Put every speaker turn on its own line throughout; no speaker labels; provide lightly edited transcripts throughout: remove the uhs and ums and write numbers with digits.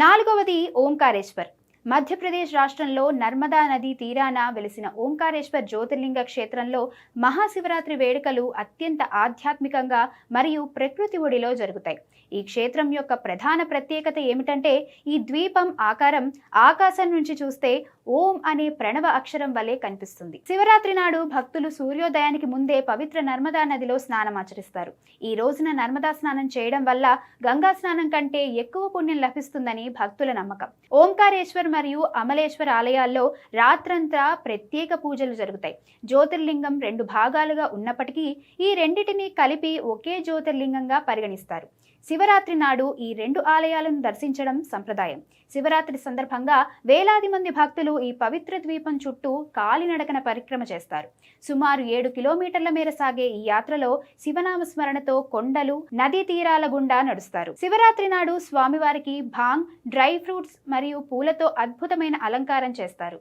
నాలుగవది ఓంకారేశ్వర్. మధ్యప్రదేశ్ రాష్ట్రంలో నర్మదా నదీ తీరాన వెలిసిన ఓంకారేశ్వర్ జ్యోతిర్లింగ క్షేత్రంలో మహాశివరాత్రి వేడుకలు అత్యంత ఆధ్యాత్మికంగా మరియు ప్రకృతి ఒడిలో జరుగుతాయి. ఈ క్షేత్రం యొక్క ప్రధాన ప్రత్యేకత ఏమిటంటే ఈ ద్వీపం ఆకారం ఆకాశం నుంచి చూస్తే ఓం అనే ప్రణవ అక్షరం వలె కనిపిస్తుంది. శివరాత్రి నాడు భక్తులు సూర్యోదయానికి ముందే పవిత్ర నర్మదా నదిలో స్నానమాచరిస్తారు. ఈ రోజున నర్మదా స్నానం చేయడం వల్ల గంగా స్నానం కంటే ఎక్కువ పుణ్యం లభిస్తుందని భక్తుల నమ్మకం. ఓంకారేశ్వర్ మరియు అమలేశ్వర్ ఆలయాల్లో రాత్రంతా ప్రత్యేక పూజలు జరుగుతాయి. జ్యోతిర్లింగం 2 భాగాలుగా ఉన్నప్పటికీ ఈ రెండిటిని కలిపి ఒకే జ్యోతిర్లింగంగా పరిగణిస్తారు. శివరాత్రి నాడు ఈ 2 ఆలయాలను దర్శించడం సంప్రదాయం. శివరాత్రి సందర్భంగా వేలాది మంది భక్తులు ఈ పవిత్ర ద్వీపం చుట్టూ కాలినడకన పరిక్రమ చేస్తారు. సుమారు 7 కిలోమీటర్ల మేర సాగే ఈ యాత్రలో శివనామ స్మరణతో కొండలు, నదీ తీరాల గుండా నడుస్తారు. శివరాత్రి నాడు స్వామివారికి భాంగ్, డ్రై ఫ్రూట్స్ మరియు పూలతో అద్భుతమైన అలంకారం చేస్తారు.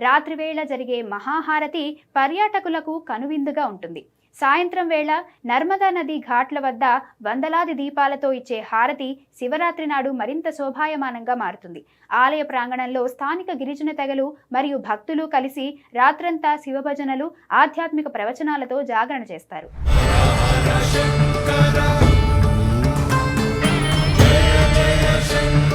రాత్రి వేళ జరిగే మహాహారతి పర్యాటకులకు కనువిందుగా ఉంటుంది. సాయంత్రం వేళ నర్మదా నది ఘాట్ల వద్ద వందలాది దీపాలతో ఇచ్చే హారతి శివరాత్రి నాడు మరింత శోభాయమానంగా మారుతుంది. ఆలయ ప్రాంగణంలో స్థానిక గిరిజన తెగలు మరియు భక్తులు కలిసి రాత్రంతా శివభజనలు, ఆధ్యాత్మిక ప్రవచనాలతో జాగరణ చేస్తారు.
జయ జయ శంకర